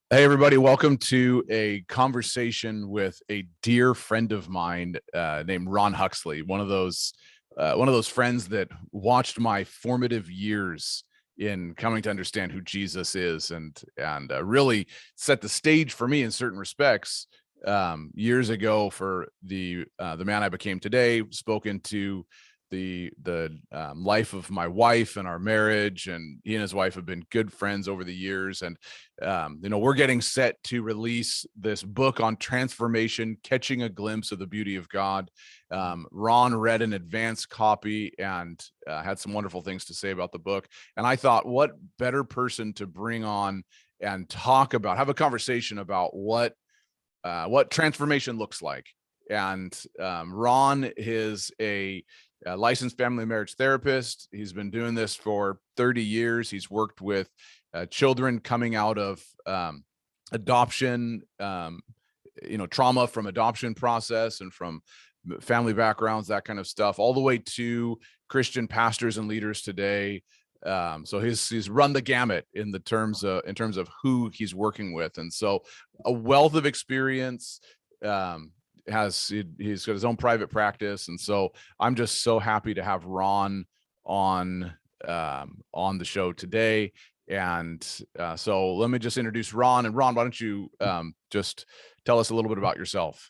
Hey, everybody. Welcome to a conversation with a dear friend of mine named Ron Huxley, one of those friends that watched my formative years in coming to understand who Jesus is and really set the stage for me in certain respects years ago for the man I became today. Spoken to the life of my wife and our marriage, and he and his wife have been good friends over the years. And we're getting set to release this book on transformation, catching a glimpse of the beauty of God. Ron read an advanced copy and had some wonderful things to say about the book. And I thought, what better person to bring on and have a conversation about what transformation looks like. And Ron is a licensed family and marriage therapist. He's been doing this for 30 years. He's worked with children coming out of adoption, trauma from adoption process and from family backgrounds, that kind of stuff, all the way to Christian pastors and leaders today. So he's run the gamut in terms of who he's working with, and so a wealth of experience. He's got his own private practice, and so I'm just so happy to have Ron on the show today. And so let me just introduce Ron. And Ron, why don't you just tell us a little bit about yourself?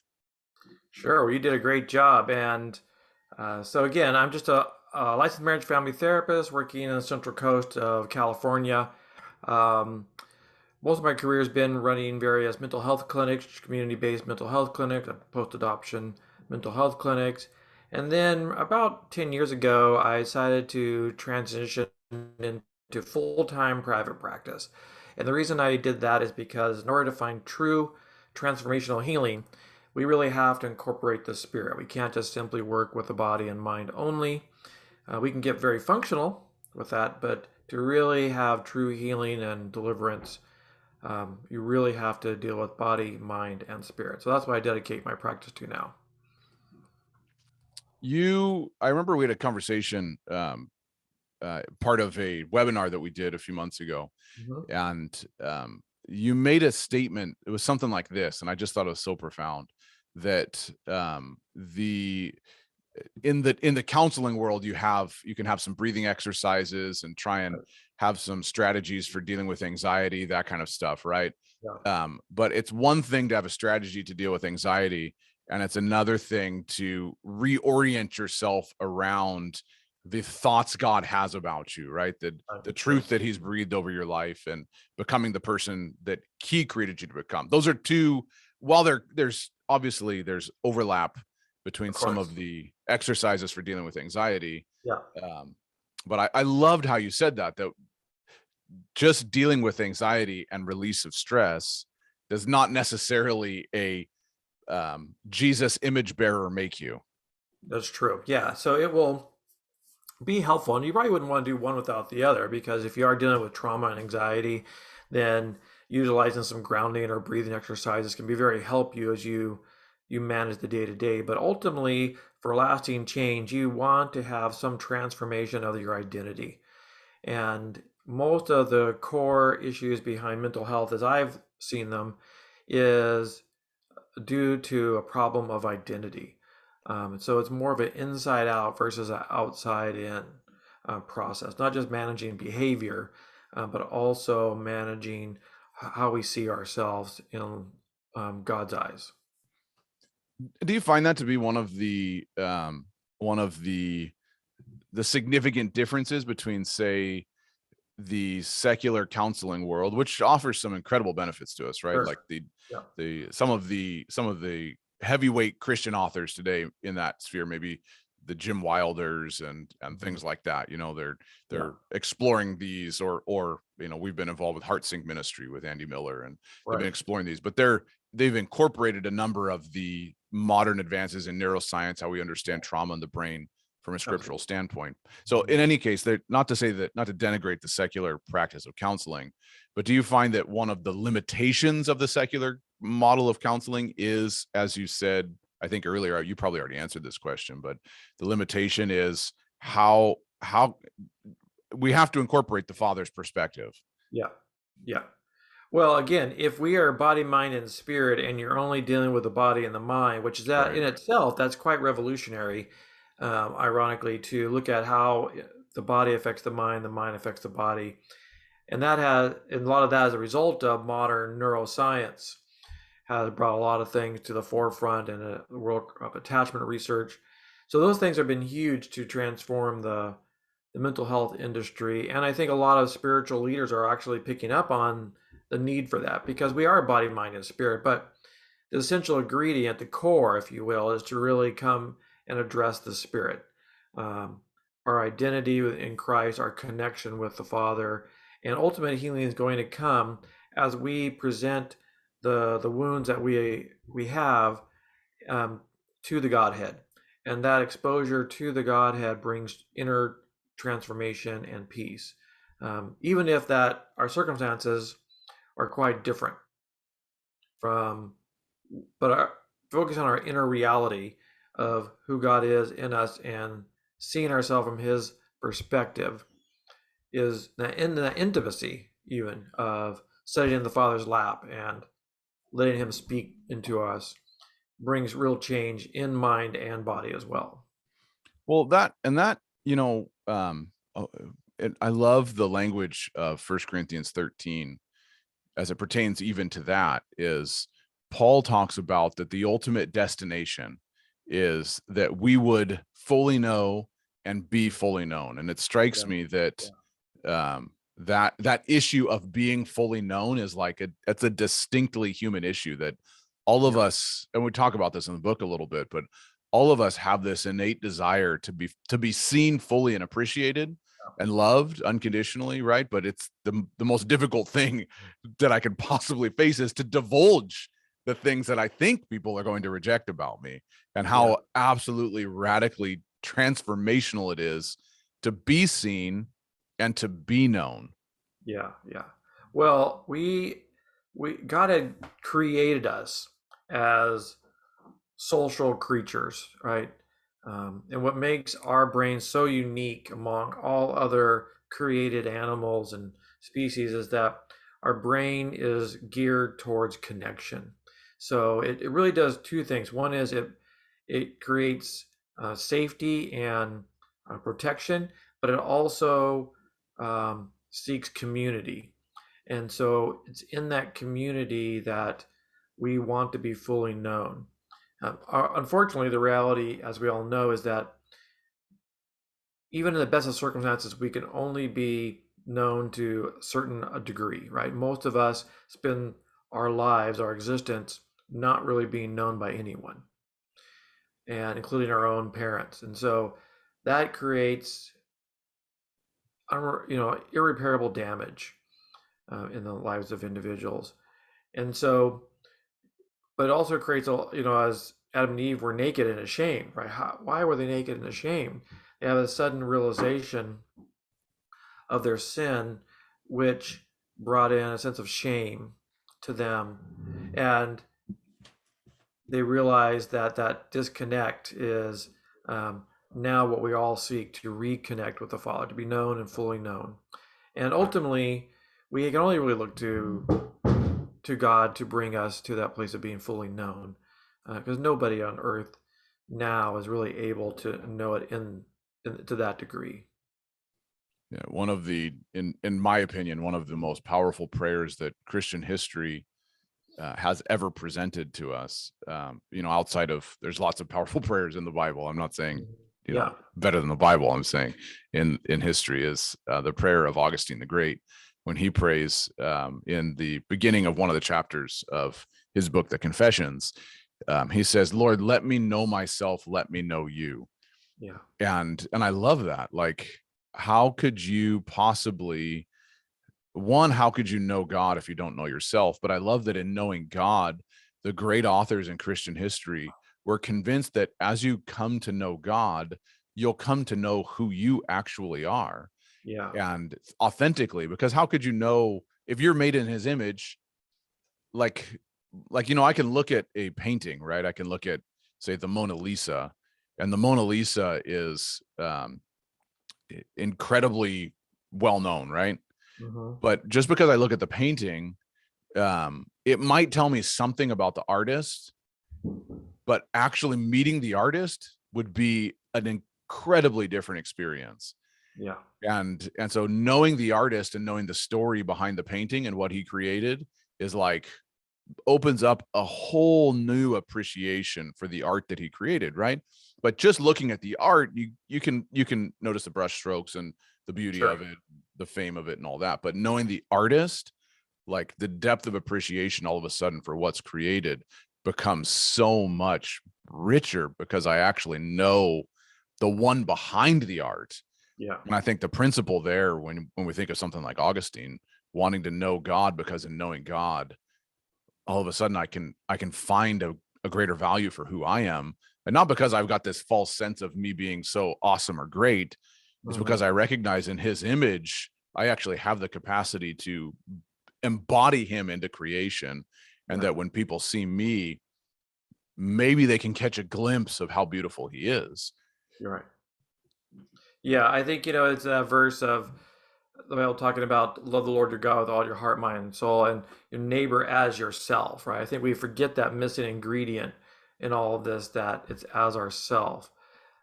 Sure, well, you did a great job. And so, again, I'm just a licensed marriage family therapist working in the Central Coast of California. Um, Most of my career has been running various mental health clinics, community based mental health clinics, post adoption mental health clinics. And then about 10 years ago, I decided to transition into full time private practice. And the reason I did that is because in order to find true transformational healing, we really have to incorporate the spirit. We can't just simply work with the body and mind only. We can get very functional with that, but to really have true healing and deliverance, you really have to deal with body, mind, and spirit. So that's what I dedicate my practice to now. I remember we had a conversation, part of a webinar that we did a few months ago, Mhm. and you made a statement. It was something like this, and I just thought it was so profound that the in the counseling world, you can have some breathing exercises and try and have some strategies for dealing with anxiety, that kind of stuff, right? Yeah, But it's one thing to have a strategy to deal with anxiety, and it's another thing to reorient yourself around the thoughts God has about you, right? The true. truth that He's breathed over your life and becoming the person that He created you to become. Those are two. While there's overlap between Of some course. of the exercises for dealing with anxiety. Yeah, Um, but I loved how you said that just dealing with anxiety and release of stress does not necessarily a Jesus image bearer make you. that's true. Yeah, so it will be helpful. And you probably wouldn't want to do one without the other because if you are dealing with trauma and anxiety, then utilizing some grounding or breathing exercises can be very help you as you manage the day to day. But ultimately, for lasting change, you want to have some transformation of your identity. And most of the core issues behind mental health, as I've seen them, is due to a problem of identity. So it's more of an inside out versus an outside in process, not just managing behavior, but also managing how we see ourselves in God's eyes. Do you find that to be one of the significant differences between, say, the secular counseling world, which offers some incredible benefits to us, right? Sure. Like Yeah. some of the heavyweight Christian authors today in that sphere, maybe the Jim Wilders and Mhm. things like that. Yeah. They're exploring these, or we've been involved with Heart Sync Ministry with Andy Miller, and they've been Right. exploring these, but they've incorporated a number of the modern advances in neuroscience, how we understand trauma in the brain from a scriptural Absolutely. standpoint. So Mhm. in any case, not to denigrate the secular practice of counseling, but do you find that one of the limitations of the secular model of counseling is, as you said, I think earlier, you probably already answered this question, but the limitation is how we have to incorporate the father's perspective. Yeah. Yeah. Well, again, if we are body, mind, and spirit, and you're only dealing with the body and the mind, which is that Right. in itself, that's quite revolutionary, ironically, to look at how the body affects the mind affects the body. And and a lot of that as a result of modern neuroscience has brought a lot of things to the forefront in the world of attachment research. So those things have been huge to transform the mental health industry. And I think a lot of spiritual leaders are actually picking up on the need for that because we are body, mind, and spirit. But the essential ingredient, the core, if you will, is to really come and address the spirit. Um, our identity in Christ, our connection with the Father, and ultimate healing is going to come as we present the wounds that we have um, to the Godhead, and that exposure to the Godhead brings inner transformation and peace, even if that our circumstances are quite different from, but focus on our inner reality of who God is in us and seeing ourselves from His perspective is in the intimacy even of sitting in the Father's lap and letting Him speak into us brings real change in mind and body as well. Well, that, I love the language of 1 Corinthians 13 as it pertains even to that. Is Paul talks about that the ultimate destination is that we would fully know and be fully known. And it strikes Yeah, me that yeah, that issue of being fully known is like it's a distinctly human issue that all of yeah, us, and we talk about this in the book a little bit, but all of us have this innate desire to be seen fully and appreciated and loved unconditionally, right? But it's the most difficult thing that I could possibly face is to divulge the things that I think people are going to reject about me, and yeah, how absolutely radically transformational it is to be seen and to be known. yeah, yeah. Well, we God had created us as social creatures, right? And what makes our brain so unique among all other created animals and species is that our brain is geared towards connection. So it really does two things. One is it creates safety and protection, but it also seeks community. And so it's in that community that we want to be fully known. Unfortunately, the reality, as we all know, is that even in the best of circumstances, we can only be known to a certain degree, right? Most of us spend our lives, our existence, not really being known by anyone, and including our own parents. And so that creates, irreparable damage in the lives of individuals. And so, but it also creates as Adam and Eve were naked and ashamed, right? Why were they naked and ashamed? They have a sudden realization of their sin, which brought in a sense of shame to them, and they realize that that disconnect is now what we all seek to reconnect with the Father, to be known and fully known. And ultimately, we can only really look to God to bring us to that place of being fully known, because nobody on earth now is really able to know it to that degree. Yeah, one of the, in my opinion, one of the most powerful prayers that Christian history has ever presented to us. Outside of, there's lots of powerful prayers in the Bible. I'm not saying, Yeah. better than the Bible. I'm saying in history is the prayer of Augustine the Great, when he prays in the beginning of one of the chapters of his book, The Confessions. He says, "Lord, let me know myself. Let me know you." Yeah. And I love that. Like, how could you possibly, one, how could you know God if you don't know yourself? But I love that in knowing God, the great authors in Christian history were convinced that as you come to know God, you'll come to know who you actually are, Yeah. and authentically. Because how could you know if you're made in his image? Like, I can look at a painting, right? I can look at, say, the Mona Lisa, and the Mona Lisa is incredibly well known, right? Hmm. But just because I look at the painting it might tell me something about the artist, but actually meeting the artist would be an incredibly different experience. Yeah. And so knowing the artist and knowing the story behind the painting and what he created is like opens up a whole new appreciation for the art that he created, right? But just looking at the art, you can notice the brush strokes and the beauty Sure. of it, the fame of it and all that. But knowing the artist, like the depth of appreciation all of a sudden for what's created becomes so much richer because I actually know the one behind the art. Yeah. And I think the principle there, when we think of something like Augustine wanting to know God, because in knowing God, all of a sudden I can find a greater value for who I am. And not because I've got this false sense of me being so awesome or great. It's Hmm. because I recognize in his image, I actually have the capacity to embody him into creation. And Right. that when people see me, maybe they can catch a glimpse of how beautiful he is. You're right. Yeah, I think it's a verse of the Bible talking about love the Lord your God with all your heart, mind, and soul, and your neighbor as yourself, right? I think we forget that missing ingredient in all of this, that it's as ourself.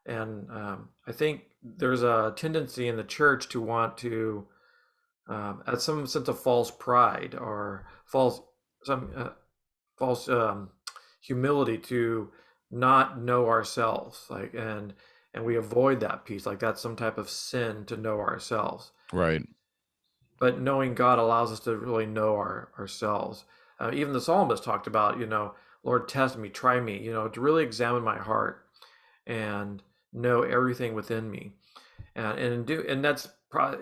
And I think there's a tendency in the church to want to, at some sense of false pride or some false humility to not know ourselves, like and we avoid that piece, like that's some type of sin to know ourselves. Right. But knowing God allows us to really know ourselves. Even the psalmist talked about, Lord, test me, try me, to really examine my heart and know everything within me, and that's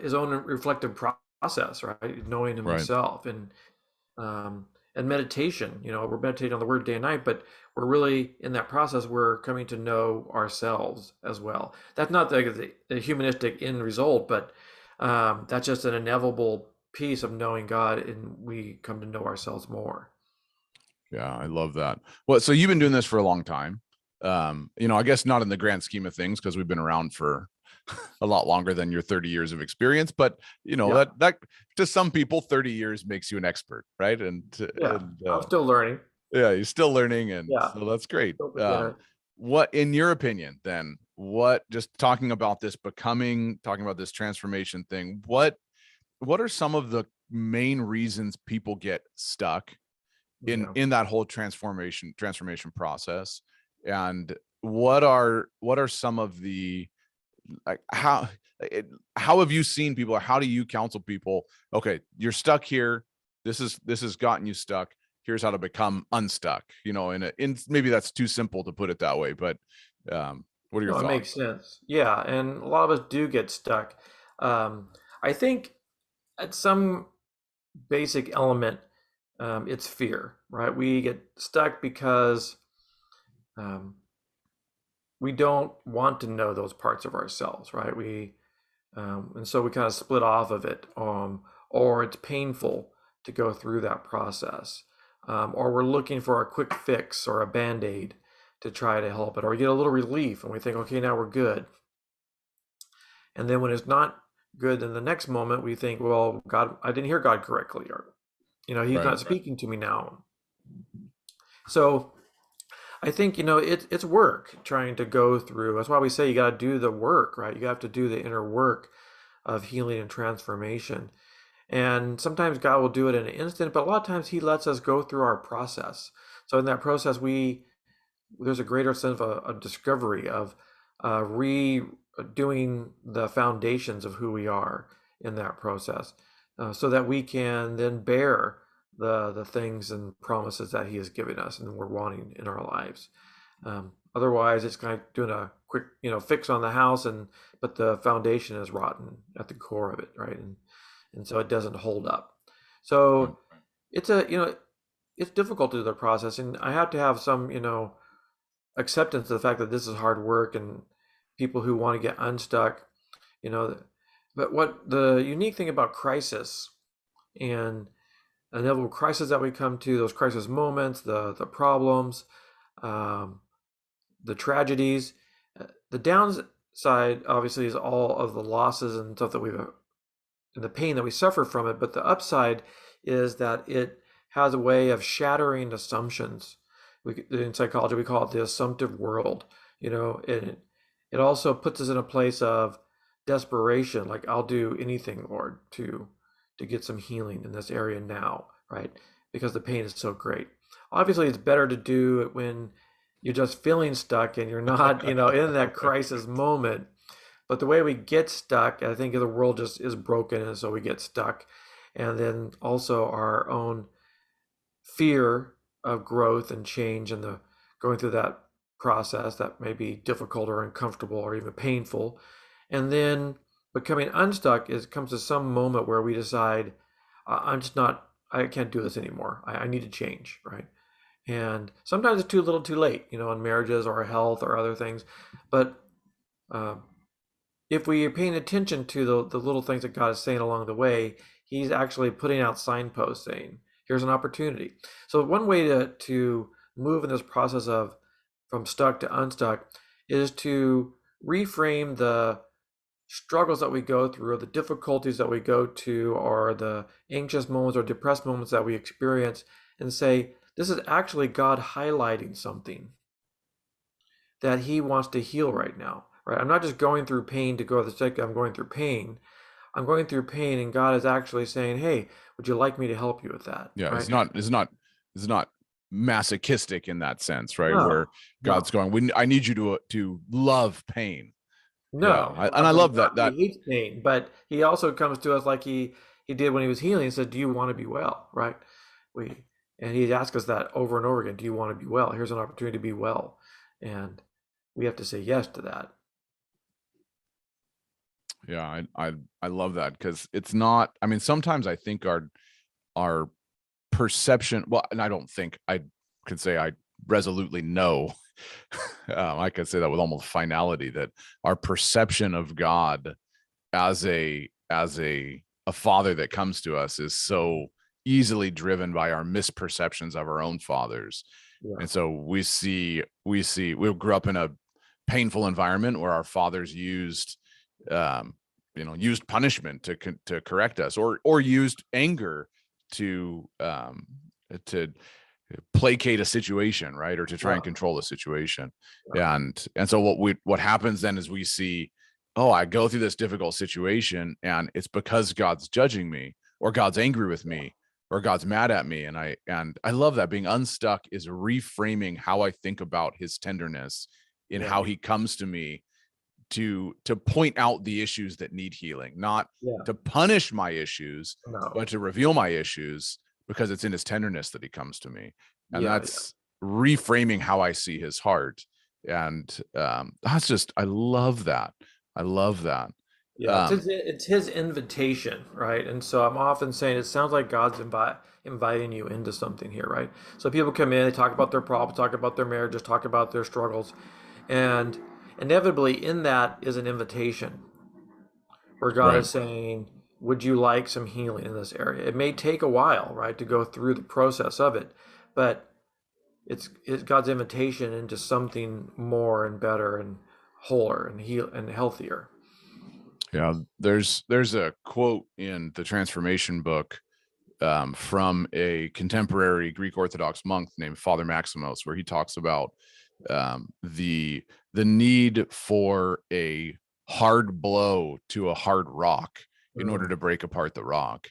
his own reflective process, right? Knowing Right. himself um, and meditation. We're meditating on the Word day and night, but we're really in that process. We're coming to know ourselves as well. That's not the humanistic end result, but that's just an inevitable piece of knowing God, and we come to know ourselves more. Yeah, I love that. Well, so you've been doing this for a long time. I guess not in the grand scheme of things because we've been around for a lot longer than your 30 years of experience, but Yeah, that to some people 30 years makes you an expert, right? yeah. And I'm still learning. yeah, you're still learning, and Yeah, so that's great. still beginner. What in your opinion then, what, just talking about this transformation thing, what are some of the main reasons people get stuck Yeah. in that whole transformation process? And what are some of the, like, how have you seen people, or how do you counsel people? Okay, you're stuck here, this has gotten you stuck, here's how to become unstuck, in maybe that's too simple to put it that way, but what are your No, it makes thoughts? sense. Yeah, and a lot of us do get stuck. Um, I think at some basic element, it's fear, right? We get stuck because um, we don't want to know those parts of ourselves, right? And so we kind of split off of it, or it's painful to go through that process, or we're looking for a quick fix or a band-aid to try to help it, or we get a little relief and we think, okay, now we're good. And then when it's not good, in the next moment we think, well, God, I didn't hear God correctly, or He's Right. not speaking to me now. So I think it's work trying to go through. That's why we say you got to do the work, right? You have to do the inner work of healing and transformation. And sometimes God will do it in an instant, but a lot of times He lets us go through our process. So in that process, there's a greater sense of a discovery of redoing the foundations of who we are in that process, so that we can then bear the things and promises that He has given us and we're wanting in our lives. Otherwise, it's kind of doing a quick fix on the house, but the foundation is rotten at the core of it, right? And so it doesn't hold up. Right. So it's it's difficult to do the process, and I have to have some acceptance of the fact that this is hard work and people who want to get unstuck, you know. But what the unique thing about crisis and inevitable crisis that we come to, those crisis moments, the problems, um, the tragedies, the downside obviously is all of the losses and stuff that we've and the pain that we suffer from it. But the upside is that it has a way of shattering assumptions. In psychology, we call it the assumptive world. It also puts us in a place of desperation, like I'll do anything, Lord, to get some healing in this area now, right? Because the pain is so great. Obviously, it's better to do it when you're just feeling stuck and you're not, in that crisis moment. But the way we get stuck, I think the world just is broken, and so we get stuck. And then also our own fear of growth and change and the going through that process that may be difficult or uncomfortable or even painful. And then becoming unstuck comes to some moment where we decide, I'm just not, I can't do this anymore. I need to change, right? And sometimes it's too little too late, in marriages or health or other things. But uh, if we are paying attention to the little things that God is saying along the way, He's actually putting out signposts saying, here's an opportunity. So one way to move in this process of from stuck to unstuck is to reframe the struggles that we go through, or the difficulties that we go to, or the anxious moments or depressed moments that we experience, and say, this is actually God highlighting something that He wants to heal right now. Right? I'm not just going through pain to go to the sake I'm going through pain. I'm going through pain, and God is actually saying, hey, would you like me to help you with that? Yeah, Right? it's not masochistic in that sense, right? Where No, God's no, going, I need you to love pain. Yeah, no. and I love God, that. He hates pain, but He also comes to us like He did when He was healing. He said, do you want to be well? Right? We and He asks us that over and over again. Do you want to be well? Here's an opportunity to be well, and we have to say yes to that. Yeah, I love that, because it's not. I mean, sometimes I think our perception. Well, and I don't think I could say I resolutely know. I could say that with almost finality, that our perception of God as a father that comes to us is so easily driven by our misperceptions of our own fathers. Yeah, And so we grew up in a painful environment where our fathers um used punishment to correct us, or used anger to placate a situation, right, or to try and yeah, control the situation. yeah, And so what happens then is we see, oh, I go through this difficult situation, and it's because God's judging me, or God's angry with me, or God's mad at me. And I love that. Being unstuck is reframing how I think about His tenderness, in yeah, how He comes to me to point out the issues that need healing, not yeah. to punish my issues, No, but to reveal my issues, because it's in His tenderness that He comes to me. And yeah, yeah, that's reframing how I see His heart. And that's just, I love that. I love that. yeah. Um, It's His invitation, right? And so I'm often saying it sounds like God's inviting you into something here, right? So people come in, they talk about their problems, talk about their marriages, talk about their struggles, and inevitably in that is an invitation where God right. is saying, would you like some healing in this area? It may take a while, right, to go through the process of it, but it's God's invitation into something more and better and wholer and healthier. Yeah. There's a quote in the Transformation book, from a contemporary Greek Orthodox monk named Father Maximos, where he talks about the need for a hard blow to a hard rock in order Mm, to break apart the rock,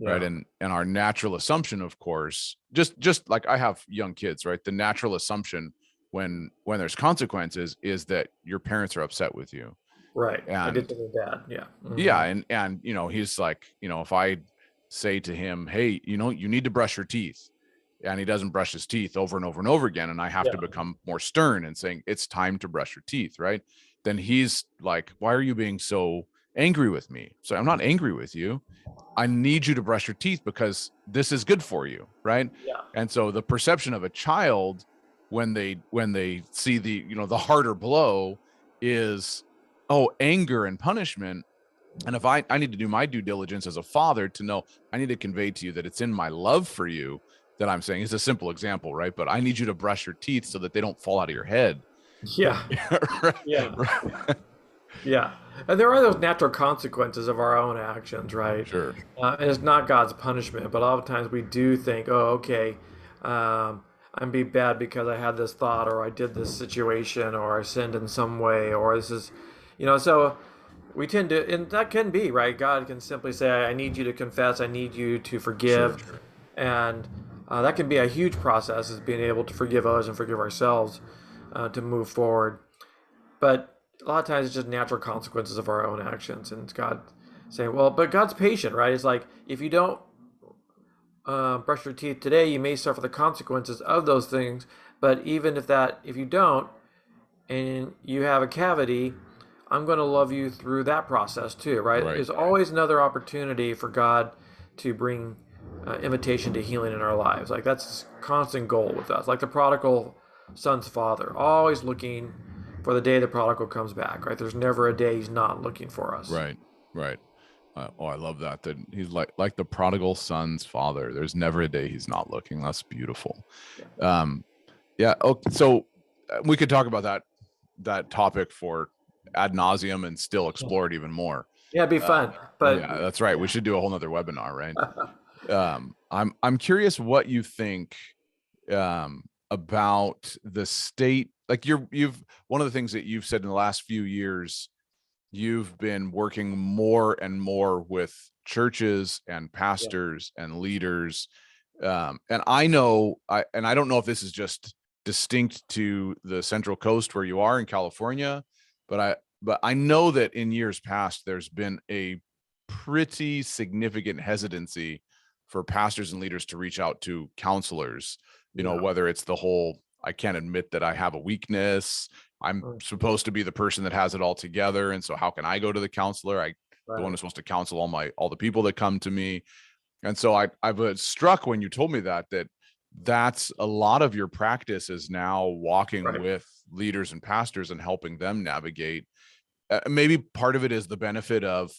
right? yeah, And our natural assumption, of course, just like I have young kids, right? The natural assumption when there's consequences is that your parents are upset with you. right. I did And something bad. Yeah. yeah, Hmm. and he's like, if I say to him, hey, you need to brush your teeth, and he doesn't brush his teeth over and over and over again, and I have to Yeah. become more stern and saying it's time to brush your teeth, right? Then he's like, why are you being so angry with me? So I'm not angry with you. I need you to brush your teeth because this is good for you, right? Yeah. And so the perception of a child when they see the harder blow is, oh, anger and punishment. And if I need to do my due diligence as a father to know, I need to convey to you that it's in my love for you that I'm saying. It's a simple example, right? But I need you to brush your teeth so that they don't fall out of your head. Yeah. Yeah. Right. Yeah. And there are those natural consequences of our own actions, right? Sure. And it's not God's punishment, but a lot of times we do think, oh, okay, I'm being bad because I had this thought, or I did this situation, or I sinned in some way, or this is, so we tend to, and that can be, right? God can simply say, I need you to confess, I need you to Sure. forgive. And that can be a huge process, is being able to forgive others and forgive ourselves to move forward. But a lot of times it's just natural consequences of our own actions. And it's God saying, well, but God's patient, right? It's like, if you don't brush your teeth today, you may suffer the consequences of those things. But even if you don't, and you have a cavity, I'm going to love you through that process too, right? Right. There's always another opportunity for God to bring invitation to healing in our lives. Like, that's a constant goal with us. Like the prodigal son's father, always looking for the day the prodigal comes back, right? There's never a day he's not looking for us. Right. Right. Oh, I love that. That he's like the prodigal son's father. There's never a day he's not looking. That's beautiful. Yeah. Um, yeah. Okay. So we could talk about that topic for ad nauseum and still explore it even more. Yeah, it'd be fun. But Yeah, that's right. We should do a whole nother webinar, right? I'm curious what you think about the state. Like you've one of the things that you've said in the last few years, you've been working more and more with churches and yeah, pastors and leaders. And I know I don't know if this is just distinct to the Central Coast where you are in California, but I know that in years past there's been a pretty significant hesitancy for pastors and leaders to reach out to counselors, yeah, whether it's the whole, I can't admit that I have a weakness. I'm supposed to be the person that has it all together. And so how can I go to the counselor? The one right, who's supposed to counsel all the people that come to me. And so I was struck when you told me that's a lot of your practice is now walking right. with leaders and pastors and helping them navigate. Maybe part of it is the benefit of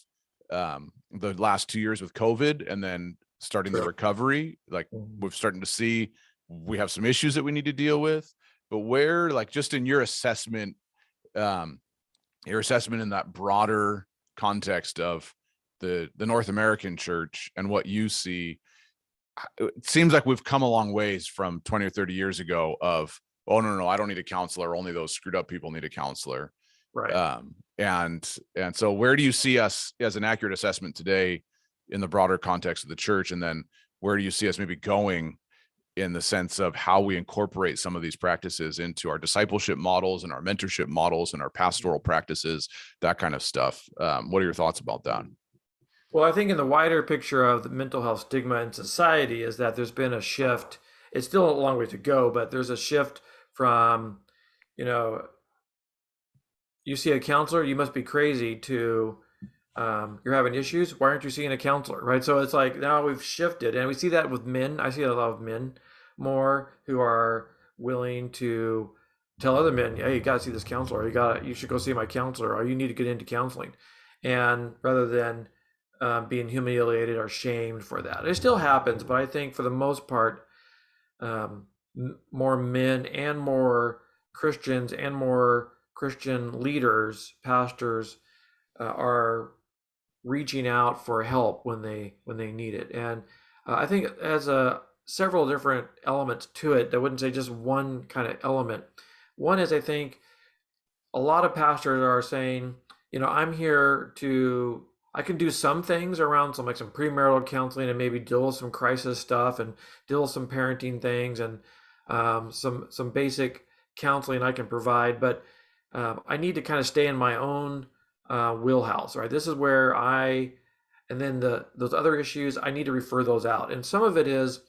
the last 2 years with COVID and then starting the True. recovery. Like Mhm. we're starting to see we have some issues that we need to deal with, but where, like, just in um, your assessment in that broader context of the North American church and what you see, it seems like we've come a long ways from 20 or 30 years ago of, oh, no, I don't need a counselor. Only those screwed up people need a counselor. Right. And so where do you see us as an accurate assessment today in the broader context of the church? And then where do you see us maybe going in the sense of how we incorporate some of these practices into our discipleship models and our mentorship models and our pastoral practices, that kind of stuff? What are your thoughts about that? Well, I think in the wider picture of the mental health stigma in society is that there's been a shift. It's still a long way to go, but there's a shift from, you know, you see a counselor, you must be crazy, to you're having issues. Why aren't you seeing a counselor? Right. So it's like now we've shifted, and we see that with men. I see a lot of men more who are willing to tell other men, "Hey, you got to see this counselor. You should go see my counselor, or you need to get into counseling," and rather than being humiliated or shamed for that. It still happens, but I think for the most part, um, more men and more Christians and more Christian leaders, pastors, are reaching out for help when they need it. And I think it has several different elements to it. I wouldn't say just one kind of element. One is, I think a lot of pastors are saying, I'm here to, I can do some things around some premarital counseling and maybe deal with some crisis stuff and deal with some parenting things and some basic counseling I can provide, but I need to kind of stay in my own wheelhouse, right? This is where and then those other issues, I need to refer those out. And some of it is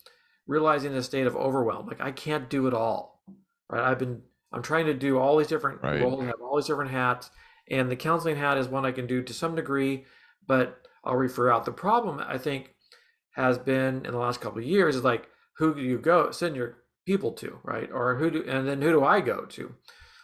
realizing the state of overwhelm. Like, I can't do it all, right? I'm trying to do all these different Right. roles, have all these different hats, and the counseling hat is one I can do to some degree, but I'll refer out. The problem, I think, has been in the last couple of years is like, who do you send your people to, right? Or and then who do I go to?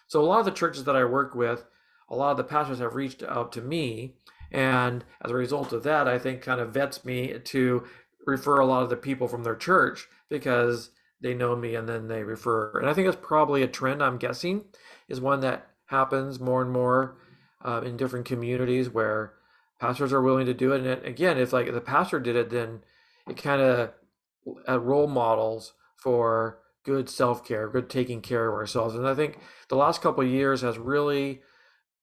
So a lot of the churches that I work with, a lot of the pastors have reached out to me, and as a result of that, I think kind of vets me to refer a lot of the people from their church because they know me and then they refer. And I think that's probably a trend, I'm guessing, is one that happens more and more. in different communities where pastors are willing to do it. And again, if like the pastor did it, then it kind of role models for good self-care, good taking care of ourselves. And I think the last couple of years has really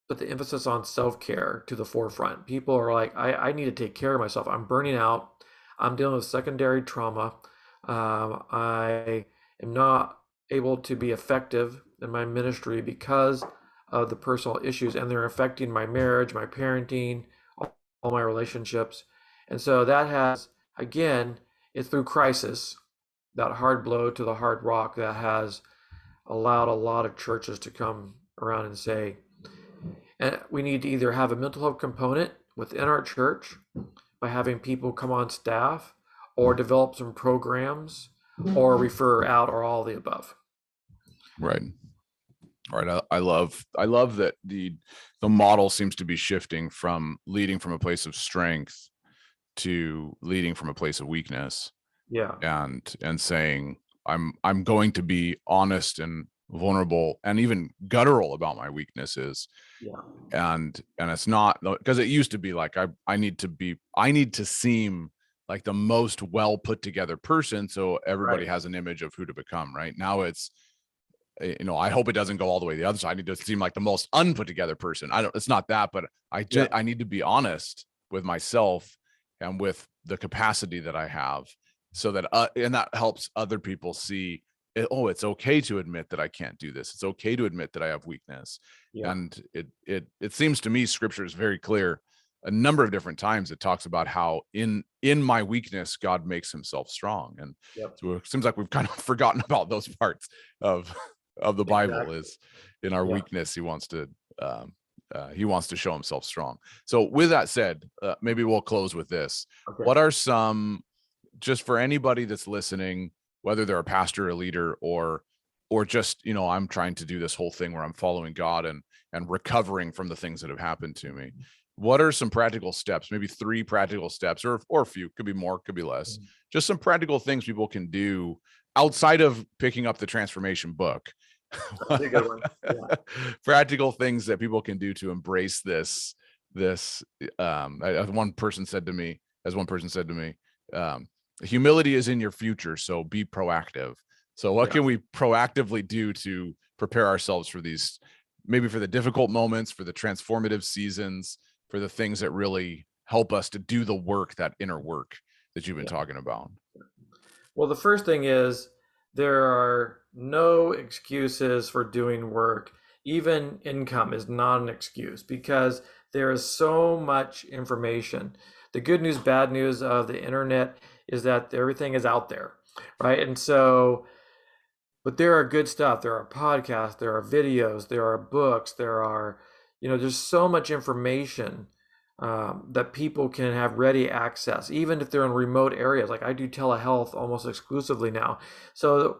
put the emphasis on self-care to the forefront. People are like, I need to take care of myself. I'm burning out. I'm dealing with secondary trauma. I am not able to be effective in my ministry because of the personal issues, and they're affecting my marriage, my parenting, all my relationships. And so that has, again, it's through crisis, that hard blow to the hard rock, that has allowed a lot of churches to come around and say, and we need to either have a mental health component within our church by having people come on staff, or develop some programs, or refer out, or all of the above. Right. Right. I love that the model seems to be shifting from leading from a place of strength to leading from a place of weakness. Yeah. And saying I'm going to be honest and vulnerable and even guttural about my weaknesses. Yeah. And it's not, because it used to be like I need to seem like the most well put together person, so everybody Right. has an image of who to become. Right now it's, I hope it doesn't go all the way the other side. I need to seem like the most unput together person. It's not that, but Yeah. I need to be honest with myself and with the capacity that I have, so that and that helps other people see, oh, it's okay to admit that I can't do this. It's okay to admit that I have weakness. Yeah. And it seems to me scripture is very clear. A number of different times it talks about how in my weakness God makes himself strong. And Yep. so it seems like we've kind of forgotten about those parts of the Bible. Exactly. Is in our Yeah. weakness um, he wants to show himself strong. So with that said, maybe we'll close with this. Okay. What are some, just for anybody that's listening, whether they're a pastor, a leader, or just, I'm trying to do this whole thing where I'm following God and recovering from the things that have happened to me, what are some practical steps, maybe 3 practical steps, or a few, could be more, could be less, just some practical things people can do outside of picking up the transformation book? That's a good one. Yeah. Practical things that people can do to embrace this as one person said to me, humility is in your future, so be proactive. So what can we proactively do to prepare ourselves for these, maybe for the difficult moments, for the transformative seasons, for the things that really help us to do the work, that inner work that you've been talking about? Well, the first thing is, there are no excuses for doing work. Even income is not an excuse, because there is so much information. The good news, bad news of the internet is that everything is out there, right? And so, but there are good stuff. There are podcasts, there are videos, there are books, there are, there's so much information that people can have ready access, even if they're in remote areas. Like I do telehealth almost exclusively now. So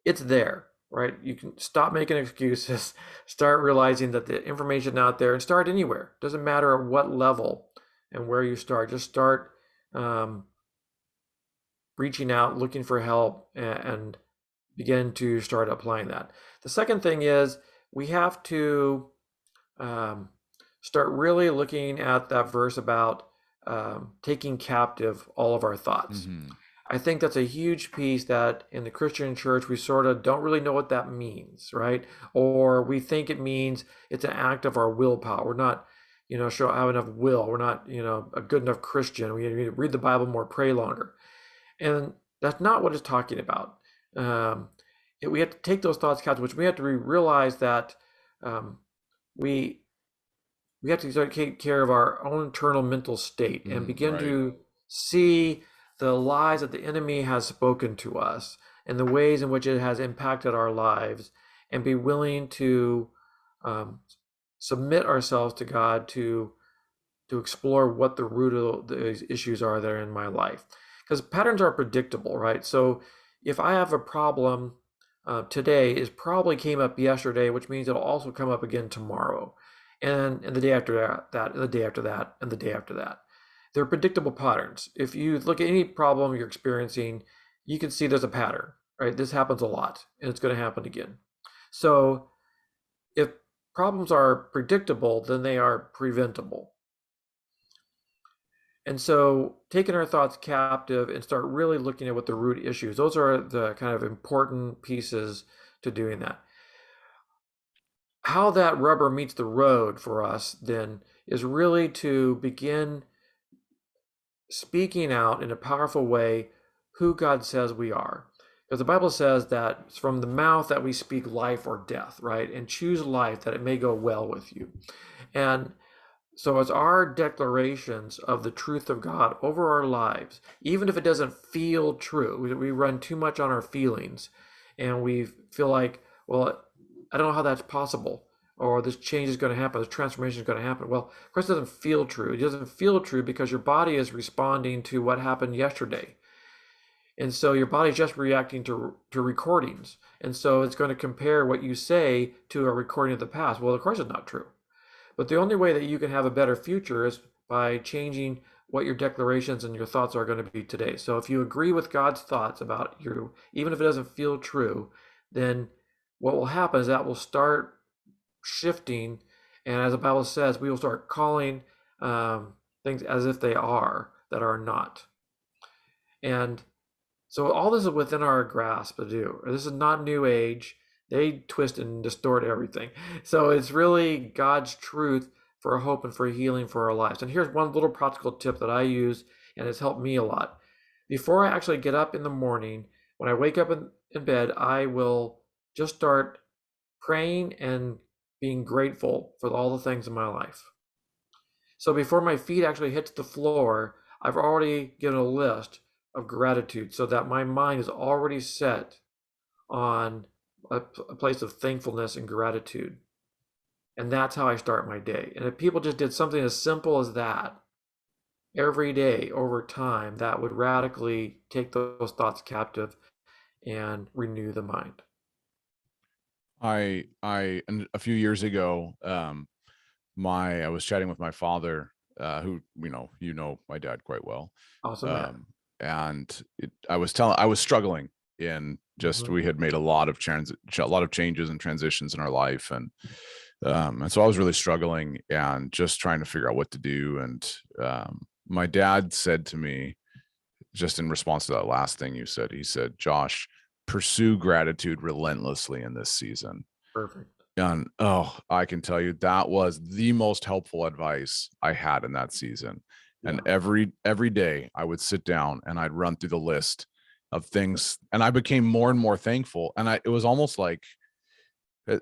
it's there, right? You can stop making excuses, start realizing that the information out there, and start anywhere. Doesn't matter at what level and where you start. Just start reaching out, looking for help, and begin to start applying that. The second thing is, we have to start really looking at that verse about taking captive all of our thoughts. Mm-hmm. I think that's a huge piece that in the Christian church, we sort of don't really know what that means, right? Or we think it means it's an act of our willpower. We're not, have enough will. We're not, a good enough Christian. We need to read the Bible more, pray longer. And that's not what it's talking about. We have to take those thoughts captive, which we have to realize that we have to take care of our own internal mental state and begin Right. to see the lies that the enemy has spoken to us and the ways in which it has impacted our lives, and be willing to submit ourselves to God to explore what the root of these issues are that are in my life. Because patterns are predictable, right? So if I have a problem today, it probably came up yesterday, which means it'll also come up again tomorrow, and the day after that, and the day after that, and the day after that. They're predictable patterns. If you look at any problem you're experiencing, you can see there's a pattern, right? This happens a lot, and it's going to happen again. So if problems are predictable than they are preventable. And so taking our thoughts captive and start really looking at what the root issues, those are the kind of important pieces to doing that. How that rubber meets the road for us then is really to begin speaking out in a powerful way who God says we are. Because the Bible says that it's from the mouth that we speak life or death, right? And choose life that it may go well with you. And so it's our declarations of the truth of God over our lives, even if it doesn't feel true. We run too much on our feelings and we feel like, well, I don't know how that's possible, or this change is going to happen, this transformation is going to happen. Well, of course, it doesn't feel true. It doesn't feel true because your body is responding to what happened yesterday. And so your body's just reacting to recordings. And so it's going to compare what you say to a recording of the past. Well, of course, it's not true. But the only way that you can have a better future is by changing what your declarations and your thoughts are going to be today. So if you agree with God's thoughts about you, even if it doesn't feel true, then what will happen is that will start shifting. And as the Bible says, we will start calling things as if they are that are not. And so all this is within our grasp to do. This is not New Age. They twist and distort everything. So it's really God's truth for hope and for healing for our lives. And here's one little practical tip that I use, and it's helped me a lot. Before I actually get up in the morning, when I wake up in bed, I will just start praying and being grateful for all the things in my life. So before my feet actually hits the floor, I've already given a list of gratitude so that my mind is already set on a place of thankfulness and gratitude. And that's how I start my day. And if people just did something as simple as that every day over time, that would radically take those thoughts captive and renew the mind. And a few years ago, I was chatting with my father, who, my dad quite well. Awesome, man. And I was struggling in just, we had made a lot of changes and transitions in our life. And so I was really struggling and just trying to figure out what to do. And my dad said to me, just in response to that last thing you said, he said, "Josh, pursue gratitude relentlessly in this season." Perfect. And I can tell you that was the most helpful advice I had in that season. And every day I would sit down and I'd run through the list of things, and I became more and more thankful. And it was almost like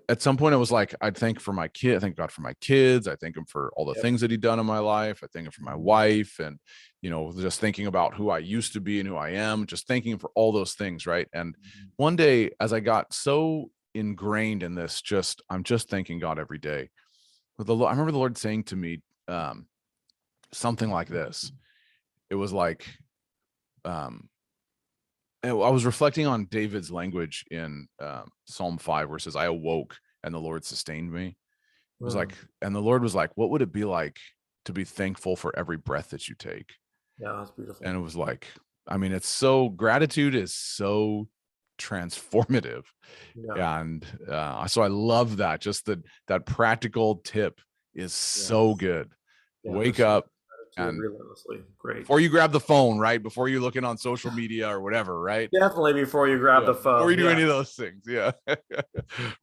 at some point it was like, I'd thank God for my kids. I thank him for all the things that he'd done in my life. I thank him for my wife, and just thinking about who I used to be and who I am, just thanking him for all those things. Right. And one day, as I got so ingrained in this, I'm just thanking God every day. I remember the Lord saying to me something like this. It was like, I was reflecting on David's language in Psalm 5, where it says, "I awoke and the Lord sustained me." It was like, and the Lord was like, "What would it be like to be thankful for every breath that you take?" Yeah, that's beautiful. And it was like, gratitude is so transformative. And so I love that. Just that practical tip is so good. Wake up and relentlessly. Great. Before you grab the phone, right? Before you're looking on social media or whatever, right? Definitely before you grab the phone. Before you do any of those things. Yeah.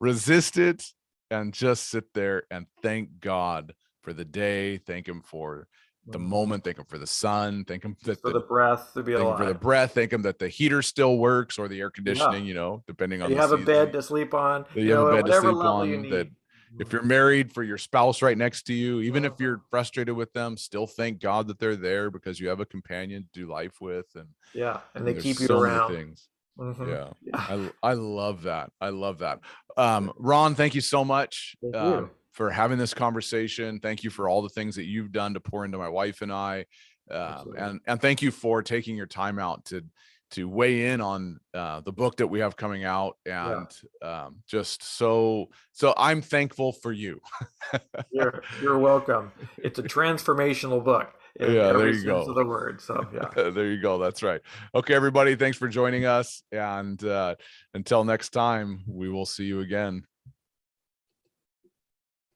Resist it and just sit there and thank God for the day. Thank him for the moment. Thank him for the sun. Thank him for the breath to be alive. Thank him for the breath. Thank him that the heater still works, or the air conditioning, depending on you the have season. A bed to sleep on. You have a bed to sleep on. That if you're married, for your spouse right next to you, even if you're frustrated with them, still thank God that they're there, because you have a companion to do life with. And they keep you around. Many things. I love that. I love that. Ron, thank you so much for having this conversation. Thank you for all the things that you've done to pour into my wife and I. And thank you for taking your time out to weigh in on the book that we have coming out. And just so I'm thankful for you. You're welcome. It's a transformational book. There you go. Of the word. So there you go. That's right. Okay, everybody, thanks for joining us. And until next time, we will see you again.